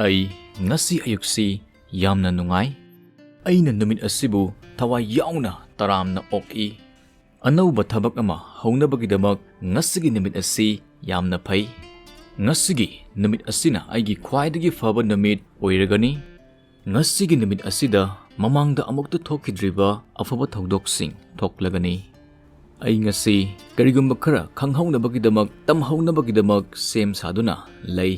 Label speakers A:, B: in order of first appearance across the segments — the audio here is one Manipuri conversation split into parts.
A: ꯑꯩ ꯉꯁꯤ ꯑꯌꯨꯛꯁꯤ ꯌꯥꯝꯅ ꯅꯨꯡꯉꯥꯏ꯫ ꯑꯩꯅ ꯅꯨꯃꯤꯠ ꯑꯁꯤꯕꯨ ꯊꯋꯥꯏ ꯌꯥꯎꯅ ꯇꯔꯥꯝꯅ ꯑꯣꯛꯏ꯫ ꯑꯅꯧꯕ ꯊꯕꯛ ꯑꯃ ꯍꯧꯅꯕꯒꯤꯗꯃꯛ ꯉꯁꯤꯒꯤ ꯅꯨꯃꯤꯠ ꯑꯁꯤ ꯌꯥꯝꯅ ꯐꯩ꯫ ꯉꯁꯤꯒꯤ ꯅꯨꯃꯤꯠ ꯑꯁꯤꯅ ꯑꯩꯒꯤ ꯈ꯭ꯋꯥꯏꯗꯒꯤ ꯐꯕ ꯅꯨꯃꯤꯠ ꯑꯣꯏꯔꯒꯅꯤ꯫ ꯉꯁꯤꯒꯤ ꯅꯨꯃꯤꯠ ꯑꯁꯤꯗ ꯃꯃꯥꯡꯗ ꯑꯃꯨꯛꯇ ꯊꯣꯛꯈꯤꯗ꯭ꯔꯤꯕ ꯑꯐꯕ ꯊꯧꯗꯣꯛꯁꯤꯡ ꯊꯣꯛꯂꯒꯅꯤ꯫ ꯑꯩ ꯉꯁꯤ ꯀꯔꯤꯒꯨꯝꯕ ꯈꯔ ꯈꯪꯍꯧꯅꯕꯒꯤꯗꯃꯛ ꯇꯝꯍꯧꯅꯕꯒꯤꯗꯃꯛ ꯁꯦꯝ ꯁꯥꯗꯨꯅ ꯂꯩ꯫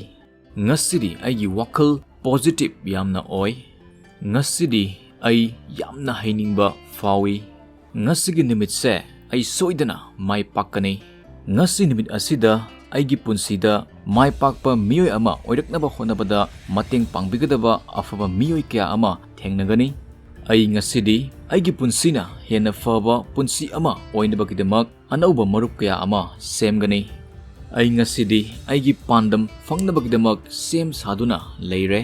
A: ꯉꯁꯤꯗꯤ ꯑꯩꯒꯤ ꯋꯥꯈꯜ ꯄꯣꯖꯤꯇꯤꯚ ꯌꯥꯝꯅ ꯑꯣꯏ꯫ ꯉꯁꯤꯗꯤ ꯑꯩ ꯌꯥꯝꯅ ꯍꯩꯅꯤꯡꯕ ꯐꯥꯎꯏ꯫ ꯉꯁꯤꯒꯤ ꯅꯨꯃꯤꯠꯁꯦ ꯑꯩ ꯁꯣꯏꯗꯅ ꯃꯥꯏ ꯄꯥꯛꯀꯅꯤ꯫ ꯉꯁꯤ ꯅꯨꯃꯤꯠ ꯑꯁꯤꯗ ꯑꯩꯒꯤ ꯄꯨꯟꯁꯤꯗ ꯃꯥꯏ ꯄꯥꯛꯄ ꯃꯤꯑꯣꯏ ꯑꯃ ꯑꯣꯏꯔꯛꯅꯕ ꯍꯣꯠꯅꯕꯗ ꯃꯇꯦꯡ ꯄꯥꯡꯕꯤꯒꯗꯕ ꯑꯐꯕ ꯃꯤꯑꯣꯏ ꯀꯌꯥ ꯑꯃ ꯊꯦꯡꯅꯒꯅꯤ꯫ ꯑꯩ ꯉꯁꯤꯗꯤ ꯑꯩꯒꯤ ꯄꯨꯟꯁꯤꯅ ꯍꯦꯟꯅ ꯐꯕ ꯄꯨꯟꯁꯤ ꯑꯃ ꯑꯣꯏꯅꯕꯒꯤꯗꯃꯛ ꯑꯅꯧꯕ ꯃꯔꯨꯞ ꯀꯌꯥ ꯑꯃ ꯁꯦꯝꯒꯅꯤ꯫ ꯑꯩ ꯉꯁꯤꯗꯤ ꯑꯩꯒꯤ ꯄꯥꯟꯗꯝ ꯐꯪꯅꯕꯒꯤꯗꯃꯛ ꯁꯦꯝ ꯁꯥꯗꯨꯅ ꯂꯩꯔꯦ꯫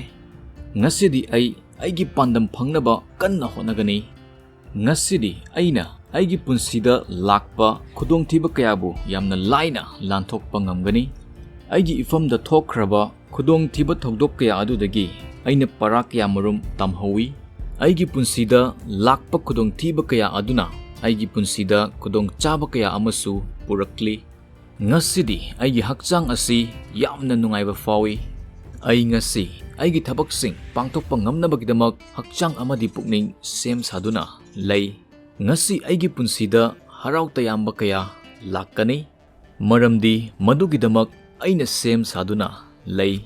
A: ꯉꯁꯤꯗꯤ ꯑꯩꯒꯤ ꯄꯥꯟꯗꯝ ꯐꯪꯅꯕ ꯀꯟꯅ ꯍꯣꯠꯅꯒꯅꯤ꯫ ꯉꯁꯤꯗꯤ ꯑꯩꯅ ꯑꯩꯒꯤ ꯄꯨꯟꯁꯤꯗ ꯂꯥꯛꯄ ꯈꯨꯗꯣꯡꯊꯤꯕ ꯀꯌꯥꯕꯨ ꯌꯥꯝꯅ ꯂꯥꯏꯅ ꯂꯥꯟꯊꯣꯛꯄ ꯉꯝꯒꯅꯤ꯫ ꯑꯩꯒꯤ ꯏꯐꯝꯗ ꯊꯣꯛꯈ꯭ꯔꯕ ꯈꯨꯗꯣꯡꯊꯤꯕ ꯊꯧꯗꯣꯛ ꯀꯌా ꯑꯗꯨꯗꯒꯤ ꯑꯩꯅ ꯄꯔꯥ ꯀꯌꯥꯃꯔꯨꯝ ꯇꯝꯍꯧꯏ꯫ ꯑꯩꯒꯤ ꯄꯨꯟꯁꯤꯗ ꯂꯥꯛꯄ ꯈꯨꯗꯣꯡꯊꯤꯕ ꯀꯌꯥ ꯑꯗꯨꯅ ꯑꯩꯒꯤ ꯄꯨꯟꯁꯤꯗ ꯈꯨꯗꯣꯡꯆꯥꯕ ꯀꯌꯥ ꯑꯃꯁꯨ ꯄꯨꯔꯛꯂꯤ꯫ ꯉꯁꯤꯗꯤ ꯑꯩꯒꯤ ꯍꯛꯆꯥꯡ ꯑꯁꯤ ꯌꯥꯝꯅ ꯅꯨꯡꯉꯥꯏꯕ ꯐꯥꯎꯏ꯫ ꯑꯩ ꯉꯁꯤ ꯑꯩꯒꯤ ꯊꯕꯛꯁꯤꯡ ꯄꯥꯡꯊꯣꯛꯄ ꯉꯝꯅꯕꯒꯤꯗꯃꯛ ꯍꯛꯆꯥꯡ ꯑꯃꯗꯤ ꯄꯨꯛꯅꯤꯡ ꯁꯦꯝ ꯁꯥꯗꯨꯅ ꯂꯩ꯫ ꯉꯁꯤ ꯑꯩꯒꯤ ꯄꯨꯟꯁꯤꯗ ꯍꯔꯥꯎ ꯇꯌꯥꯝꯕ ꯀꯌꯥ ꯂꯥꯛꯀꯅꯤ, ꯃꯔꯝꯗꯤ ꯃꯗꯨꯒꯤꯗꯃꯛ ꯑꯩꯅ ꯁꯦꯝ ꯁꯥꯗꯨꯅ ꯂꯩ꯫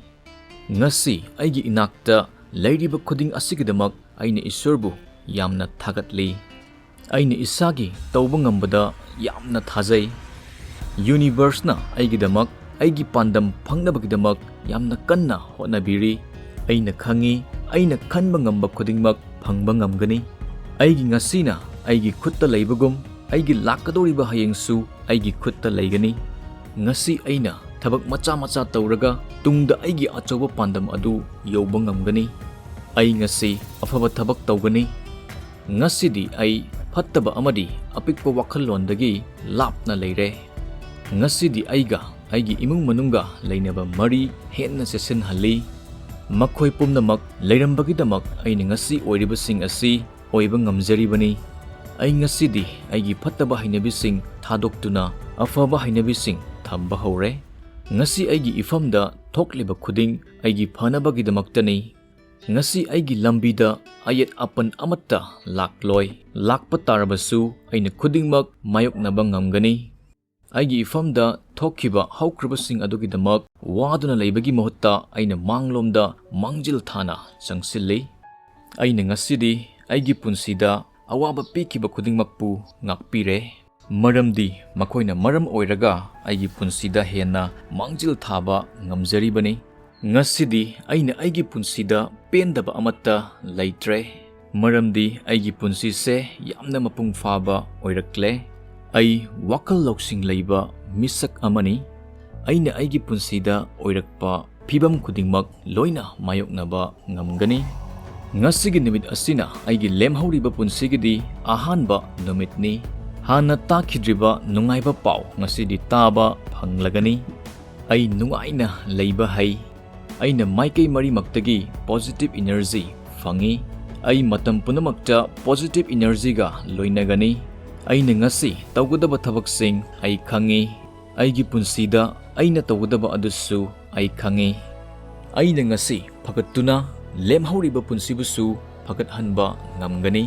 A: ꯉꯁꯤ ꯑꯩꯒꯤ ꯏꯅꯥꯛꯇ ꯂꯩꯔꯤꯕ ꯈꯨꯗꯤꯡ ꯑꯁꯤꯒꯤꯗꯃꯛ ꯑꯩꯅ ꯏꯁꯣꯔꯕꯨ ꯌꯥꯝꯅ ꯊꯥꯒꯠꯂꯤ꯫ ꯑꯩꯅ ꯏꯁꯥꯒꯤ ꯇꯧꯕ ꯉꯝꯕꯗ ꯌꯥꯝꯅ ꯊꯥꯖꯩ꯫ ꯌꯨꯅꯤꯚꯔꯁꯅ ꯑꯩꯒꯤꯗꯃꯛ ꯑꯩꯒꯤ ꯄꯥꯟꯗꯝ ꯐꯪꯅꯕꯒꯤꯗꯃꯛ ꯌꯥꯝꯅ ꯀꯟꯅ ꯍꯣꯠꯅꯕꯤꯔꯤ꯫ ꯑꯩꯅ ꯈꯪꯏ ꯑꯩꯅ ꯈꯟꯕ ꯉꯝꯕ ꯈꯨꯗꯤꯡꯃꯛ ꯐꯪꯕ ꯉꯝꯒꯅꯤ꯫ ꯑꯩꯒꯤ ꯉꯁꯤꯅ ꯑꯩꯒꯤ ꯈꯨꯠꯇ ꯂꯩꯕꯒꯨꯝ ꯑꯩꯒꯤ ꯂꯥꯛꯀꯗꯧꯔꯤꯕ ꯍꯌꯦꯡꯁꯨ ꯑꯩꯒꯤ ꯈꯨꯠꯇ ꯂꯩꯒꯅꯤ꯫ ꯉꯁꯤ ꯑꯩꯅ ꯊꯕꯛ ꯃꯆꯥ ꯃꯆꯥ ꯇꯧꯔꯒ ꯇꯨꯡꯗ ꯑꯩꯒꯤ ꯑꯆꯧꯕ ꯄꯥꯟꯗꯝ ꯑꯗꯨ ꯌꯧꯕ ꯉꯝꯒꯅꯤ꯫ ꯑꯩ ꯉꯁꯤ ꯑꯐꯕ ꯊꯕꯛ ꯇꯧꯒꯅꯤ꯫ ꯉꯁꯤꯗꯤ ꯑꯩ ꯐꯠꯇꯕ ꯑꯃꯗꯤ ꯑꯄꯤꯛꯄ ꯋꯥꯈꯜꯂꯣꯟꯗꯒꯤ ꯂꯥꯞꯅ ꯂꯩꯔꯦ꯫ ꯉꯁꯤꯗꯤ ꯑꯩꯒ ꯑꯩꯒꯤ ꯏꯃꯨꯡ ꯃꯅꯨꯡꯒ ꯂꯩꯅꯕ ꯃꯔꯤ ꯍꯦꯟꯅ ꯆꯦꯠꯁꯤꯟꯍꯜꯂꯤ꯫ ꯃꯈꯣꯏ ꯄꯨꯝꯅꯃꯛ ꯂꯩꯔꯝꯕꯒꯤꯗꯃꯛ ꯑꯩꯅ ꯉꯁꯤ ꯑꯣꯏꯔꯤꯕꯁꯤꯡ ꯑꯁꯤ ꯑꯣꯏꯕ ꯉꯝꯖꯔꯤꯕꯅꯤ꯫ ꯑꯩ ꯉꯁꯤꯗꯤ ꯑꯩꯒꯤ ꯐꯠꯇꯕ ꯍꯩꯅꯕꯤꯁꯤꯡ ꯊꯥꯗꯣꯛꯇꯨꯅ ꯑꯐꯕ ꯍꯩꯅꯕꯤꯁꯤꯡ ꯊꯝꯕ ꯍꯧꯔꯦ꯫ ꯉꯁꯤ ꯑꯩꯒꯤ ꯏꯐꯝꯗ ꯊꯣꯛꯂꯤꯕ ꯈꯨꯗꯤꯡ ꯑꯩꯒꯤ ꯐꯅꯕꯒꯤꯗꯃꯛꯇꯅꯤ꯫ ꯉꯁꯤ ꯑꯩꯒꯤ ꯂꯝꯕꯤꯗ ꯑꯌꯦꯠ ꯑꯄꯟ ꯑꯃꯠꯇ ꯂꯥꯛꯂꯣꯏ꯫ ꯂꯥꯛꯄ ꯇꯥꯔꯕꯁꯨ ꯑꯩꯅ ꯈꯨꯗꯤꯡꯃꯛ ꯃꯥꯌꯣꯛꯅꯕ ꯉꯝꯒꯅꯤ꯫ ꯑꯩꯒꯤ ꯏꯐꯝꯗ ꯊꯣꯛꯈꯤꯕ ꯍꯧꯈ꯭ꯔꯕꯁꯤꯡ ꯑꯗꯨꯒꯤꯗꯃꯛ ꯋꯥꯗꯨꯅ ꯂꯩꯕꯒꯤ ꯃꯍꯨꯠꯇ ꯑꯩꯅ ꯃꯥꯡꯂꯣꯝꯗ ꯃꯥꯡꯖꯤꯜ ꯊꯥꯅ ꯆꯪꯁꯤꯜꯂꯤ꯫ ꯑꯩꯅ ꯉꯁꯤꯗꯤ ꯑꯩꯒꯤ ꯄꯨꯟꯁꯤꯗ ꯑꯋꯥꯕ ꯄꯤꯈꯤꯕ ꯈꯨꯗꯤꯡꯃꯛꯄꯨ ꯉꯥꯛꯄꯤꯔꯦ, ꯃꯔꯝꯗꯤ ꯃꯈꯣꯏꯅ ꯃꯔꯝ ꯑꯣꯏꯔꯒ ꯑꯩꯒꯤ ꯄꯨꯟꯁꯤꯗ ꯍꯦꯟꯅ ꯃꯥꯡꯖꯤꯜ ꯊꯥꯕ ꯉꯝꯖꯔꯤꯕꯅꯤ꯫ ꯉꯁꯤꯗꯤ ꯑꯩꯅ ꯑꯩꯒꯤ ꯄꯨꯟꯁꯤꯗ ꯄꯦꯟꯗꯕ ꯑꯃꯠꯇ ꯂꯩꯇ꯭ꯔꯦ, ꯃꯔꯝꯗꯤ ꯑꯩꯒꯤ ꯄꯨꯟꯁꯤꯁꯦ ꯌꯥꯝꯅ ꯃꯄꯨꯡ ꯐꯥꯕ ꯑꯣꯏꯔꯛꯂꯦ꯫ ꯑꯩ ꯋꯥꯈꯜ ꯂꯧꯁꯤꯡ ꯂꯩꯕ ꯃꯤꯁꯛ ꯑꯃꯅꯤ꯫ ꯑꯩꯅ ꯑꯩꯒꯤ ꯄꯨꯟꯁꯤꯗ ꯑꯣꯏꯔꯛꯄ ꯐꯤꯚꯝ ꯈꯨꯗꯤꯡꯃꯛ ꯂꯣꯏꯅ ꯃꯥꯌꯣꯛꯅꯕ ꯉꯝꯒꯅꯤ꯫ ꯉꯁꯤꯒꯤ ꯅꯨꯃꯤꯠ ꯑꯁꯤꯅ ꯑꯩꯒꯤ ꯂꯦꯝꯍꯧꯔꯤꯕ ꯄꯨꯟꯁꯤꯒꯤꯗꯤ ꯑꯍꯥꯟꯕ ꯅꯨꯃꯤꯠꯅꯤ꯫ ꯍꯥꯟꯅ ꯇꯥꯈꯤꯗ꯭ꯔꯤꯕ ꯅꯨꯡꯉꯥꯏꯕ ꯄꯥꯎ ꯉꯁꯤꯗꯤ ꯇꯥꯕ ꯐꯪꯂꯒꯅꯤ꯫ ꯑꯩ ꯅꯨꯡꯉꯥꯏꯅ ꯂꯩꯕ ꯍꯩ꯫ ꯑꯩꯅ ꯃꯥꯏꯀꯩ ꯃꯔꯤꯃꯛꯇꯒꯤ ꯄꯣꯖꯤꯇꯤꯚ ꯏꯅꯔꯖꯤ ꯐꯪꯏ꯫ ꯑꯩ ꯃꯇꯝ ꯄꯨꯝꯅꯃꯛꯇ ꯄꯣꯖꯤꯇꯤꯚ ꯏꯅꯔꯖꯤꯒ ꯂꯣꯏꯅꯒꯅꯤ꯫ ꯑꯩꯅ ꯉꯁꯤ ꯇꯧꯒꯗꯕ ꯊꯕꯛꯁꯤꯡ ꯑꯩ ꯈꯪꯏ꯫ ꯑꯩꯒꯤ ꯄꯨꯟꯁꯤꯗ ꯑꯩꯅ ꯇꯧꯒꯗꯕ ꯑꯗꯨꯁꯨ ꯑꯩ ꯈꯪꯏ꯫ ꯑꯩꯅ ꯉꯁꯤ ꯐꯒꯠꯇꯨꯅ ꯂꯦꯝꯍꯧꯔꯤꯕ ꯄꯨꯟꯁꯤꯕꯨꯁꯨ ꯐꯒꯠꯍꯟꯕ ꯉꯝꯒꯅꯤ꯫